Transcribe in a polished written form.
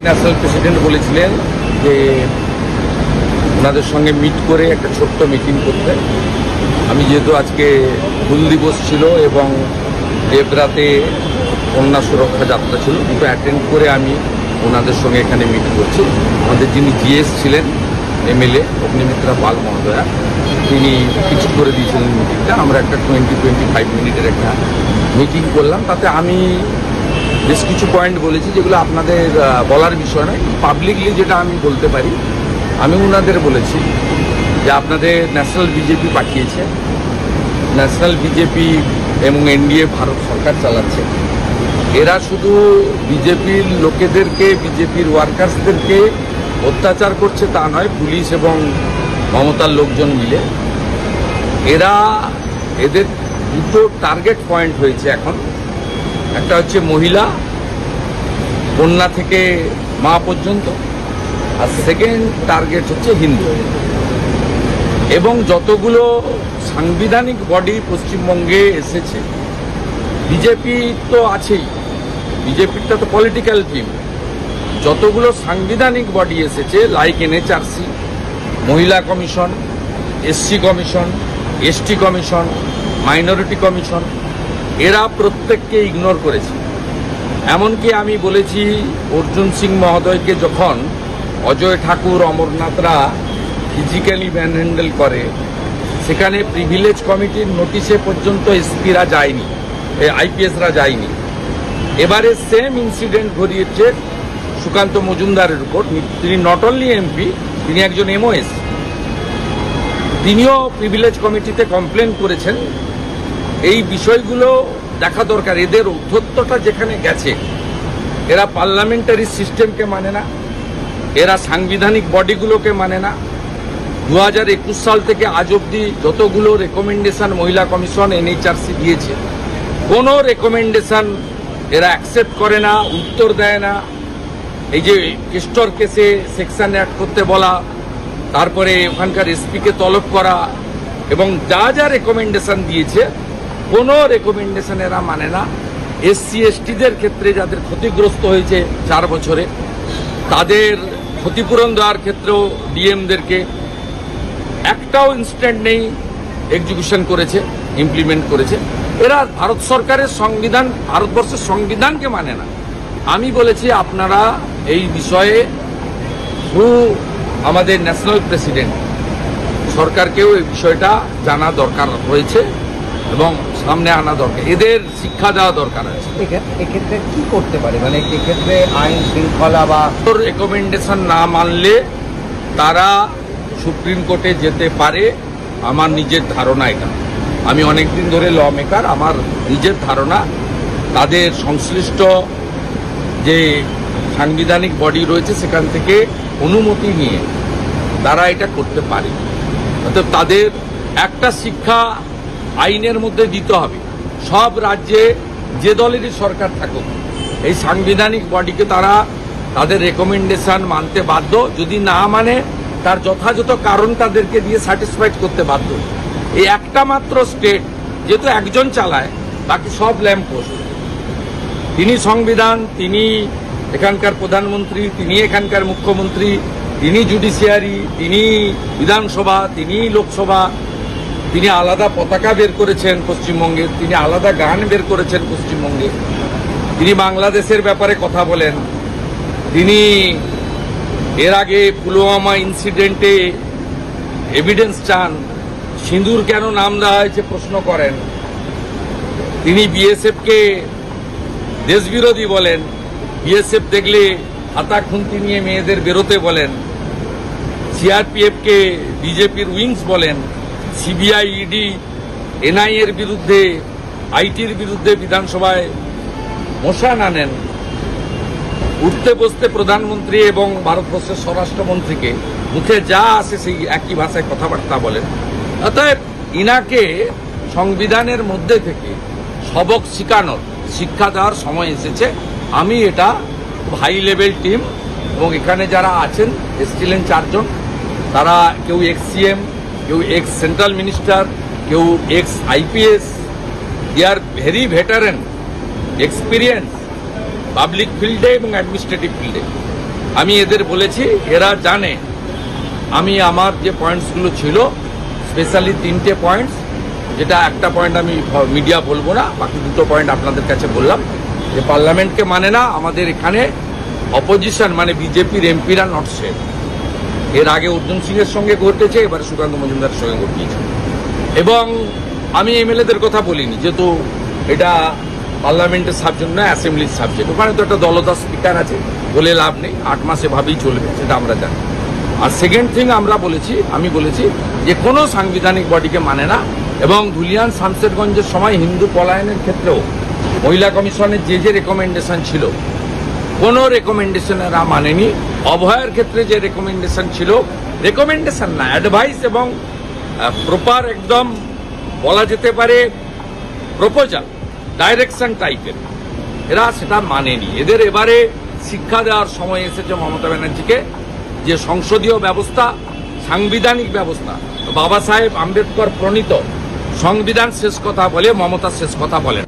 National president বলেছিলেন যে ওনাদের সঙ্গে মিট করে একটা ছোট্ট মিটিং করতে। আমি যেহেতু আজকে হুল দিবস ছিল এবং দেবরাতে কন্যা সুরক্ষা যাত্রা ছিল, দুটো অ্যাটেন্ড করে আমি ওনাদের সঙ্গে এখানে মিট করছি। আমাদের যিনি জিএস ছিলেন এমএলএ অগ্নিমিত্রা পাল মহোদয়া, তিনি ফিক্সড করে দিয়েছিলেন মিটিংটা। আমরা একটা 20-25 মিনিটের একটা মিটিং করলাম। তাতে আমি বেশ কিছু পয়েন্ট বলেছি যেগুলো আপনাদের বলার বিষয় নয়, পাবলিকলি যেটা আমি বলতে পারি। আমি ওনাদের বলেছি যে আপনাদের ন্যাশনাল বিজেপি পাঠিয়েছে, ন্যাশনাল বিজেপি এবং এনডিএ ভারত সরকার চালাচ্ছে। এরা শুধু বিজেপির লোকেদেরকে, বিজেপির ওয়ার্কার্সদেরকে অত্যাচার করছে তা নয়, পুলিশ এবং মমতার লোকজন মিলে এদের দুটো টার্গেট পয়েন্ট হয়েছে এখন। একটা হচ্ছে মহিলা, কন্যা থেকে মা পর্যন্ত, আর সেকেন্ড টার্গেট হচ্ছে হিন্দু। এবং যতগুলো সাংবিধানিক বডি পশ্চিমবঙ্গে এসেছে, বিজেপি তো আছেই, বিজেপিটা তো পলিটিক্যাল টিম, যতগুলো সাংবিধানিক বডি এসেছে লাইক এনএচআরসি, মহিলা commission, SC commission, ST commission, minority commission, এরা প্রত্যেককে ইগনোর করেছে। এমনকি আমি বলেছি অর্জুন সিং মহোদয়কে যখন অজয় ঠাকুর, অমরনাথরা ফিজিক্যালি ম্যানহ্যান্ডেল করে, সেখানে প্রিভিলেজ কমিটির নোটিশে পর্যন্ত এসপিরা যায়নি, আইপিএসরা যায়নি। এবারে সেম ইনসিডেন্ট ঘটিয়েছে সুকান্ত মজুমদারের উপর। তিনি নট অনলি এমপি, তিনি একজন এমওএস। তিনিও প্রিভিলেজ কমিটিতে কমপ্লেন করেছেন। এই বিষয়গুলো দেখা দরকার। এদের ঔদ্ধত্যটা যেখানে গেছে, এরা পার্লামেন্টারি সিস্টেমকে মানে না, এরা সাংবিধানিক বডিগুলোকে মানে না। 2021 সাল থেকে আজ অব্দি যতগুলো রেকমেন্ডেশন মহিলা কমিশন, এনএচআরসি দিয়েছে, কোনো রেকমেন্ডেশন এরা অ্যাকসেপ্ট করে না, উত্তর দেয় না। এই যে কেস্টর কেসে সেকশন অ্যাড করতে বলা, তারপরে ওখানকার এসপিকে তলব করা, এবং যা যা রেকমেন্ডেশন দিয়েছে কোনো রেকমেন্ডেশন এরা মানে না। এসসি এসটিদের ক্ষেত্রে যাদের ক্ষতিগ্রস্ত হয়েছে 4 বছরে, তাদের ক্ষতিপূরণ দেওয়ার ক্ষেত্রেও ডিএমদেরকে একটাও ইনস্ট্যান্ট নেই, এক্সিকিউশন করেছে, ইমপ্লিমেন্ট করেছে। এরা ভারত সরকারের সংবিধান, ভারতবর্ষের সংবিধানকে মানে না। আমি বলেছি আপনারা এই বিষয়ে আমাদের ন্যাশনাল প্রেসিডেন্ট সরকারকেও এই বিষয়টা জানা দরকার হয়েছে এবং সামনে আনা দরকার, এদের শিক্ষা দেওয়া দরকার আছে। এক্ষেত্রে কি করতে পারে, মানে এক্ষেত্রে আইন শৃঙ্খলা বা রেকমেন্ডেশন না মানলে তারা সুপ্রিম কোর্টে যেতে পারে। আমার নিজের ধারণা এটা, আমি অনেকদিন ধরে ল মেকার, আমার নিজের ধারণা তাদের সংশ্লিষ্ট যে সাংবিধানিক বডি রয়েছে সেখান থেকে অনুমতি নিয়ে তারা এটা করতে পারে। অর্থাৎ তাদের একটা শিক্ষা আইনের মধ্যে দিতে হবে। সব রাজ্যে যে দলেরই সরকার থাকুক, এই সাংবিধানিক বডিকে তারা তাদের রেকমেন্ডেশন মানতে বাধ্য। যদি না মানে তার যথাযথ কারণ তাদেরকে দিয়ে স্যাটিসফাইড করতে বাধ্য। এই একটা মাত্র স্টেট যেহেতু একজন চালায়, বাকি সব ল্যাম্প পোস্ট। তিনি সংবিধান, তিনি এখানকার প্রধানমন্ত্রী, তিনি এখানকার মুখ্যমন্ত্রী, তিনি জুডিশিয়ারি, তিনি বিধানসভা, তিনি লোকসভা। তিনি আলাদা পতাকা বের করেছেন পশ্চিমবঙ্গে, তিনি আলাদা গান বের করেছেন পশ্চিমবঙ্গে, তিনি বাংলাদেশের ব্যাপারে কথা বলেন, তিনি এর আগে পুলওয়ামা ইনসিডেন্টে এভিডেন্স চান, সিঁদুর কেন নাম দেওয়া হয়েছে প্রশ্ন করেন, তিনি বিএসএফকে দেশবিরোধী বলেন, বিএসএফ দেখলে হাতা খুন্তি নিয়ে মেয়েদের বেরোতে বলেন, সিআরপিএফকে বিজেপির উইংস বলেন, সিবিআই, ইডি, এনআইএর বিরুদ্ধে, আইটির বিরুদ্ধে বিধানসভায় মোশন আনেন। উঠতে বসতে প্রধানমন্ত্রী এবং ভারতবর্ষের স্বরাষ্ট্রমন্ত্রীকে মুখে যা আসে সেই একই ভাষায় কথাবার্তা বলেন। অতএব ইনাকে সংবিধানের মধ্যে থেকে সবক শিখানোর, শিক্ষা দেওয়ার সময় এসেছে। আমি এটা হাই লেভেল টিম এবং এখানে যারা আছেন এসছিলেন 4 জন, তারা কেউ এক্স সিএম, কেউ এক্স সেন্ট্রাল মিনিস্টার, কেউ ex IPS. They are very veteran, experience public ফিল্ডে এবং অ্যাডমিনিস্ট্রেটিভ ফিল্ডে। আমি এদের বলেছি, এরা জানে আমি আমার যে পয়েন্টসগুলো ছিল, স্পেশালি 3টে পয়েন্টস, যেটা একটা পয়েন্ট আমি মিডিয়া বলবো না, বাকি 2টো পয়েন্ট আপনাদের কাছে বললাম, যে পার্লামেন্টকে মানে না, আমাদের এখানে অপোজিশন মানে বিজেপির এমপিরা নট সেফ। এর আগে অর্জুন সিং এর সঙ্গে ঘটেছে, এবারে সুকান্ত মজুমদারের সঙ্গে ঘটিয়েছে। এবং আমি এমএলএদের কথা বলিনি, যেহেতু এটা পার্লামেন্টের সাবজেক্ট নয়, অ্যাসেম্বলির সাবজেক্ট। ওখানে তো একটা দলদাস স্পিকার আছে, বলে লাভ নেই, 8 মাসে ভাবেই চলবে, সেটা আমরা জানি। আর সেকেন্ড থিং আমি বলেছি যে কোনো সাংবিধানিক বডিকে মানে না, এবং ধুলিয়ান শামশেরগঞ্জের সময় হিন্দু পলায়নের ক্ষেত্রেও মহিলা কমিশনের যে রেকমেন্ডেশন ছিল, কোনো রেকমেন্ডেশন এরা মানেনি। অভয়ের ক্ষেত্রে যে রেকমেন্ডেশন ছিল, রেকমেন্ডেশন না, অ্যাডভাইস এবং প্রপার একদম বলা যেতে পারে প্রপোজাল, ডাইরেকশন টাইপের, এরা সেটা মানেনি। এদের এবারে শিক্ষা দেওয়ার সময় এসেছে মমতা ব্যানার্জিকে, যে সংসদীয় ব্যবস্থা, সাংবিধানিক ব্যবস্থা, বাবা সাহেব আম্বেদকর প্রণীত সংবিধান শেষ কথা বলে, মমতা শেষ কথা বলেন।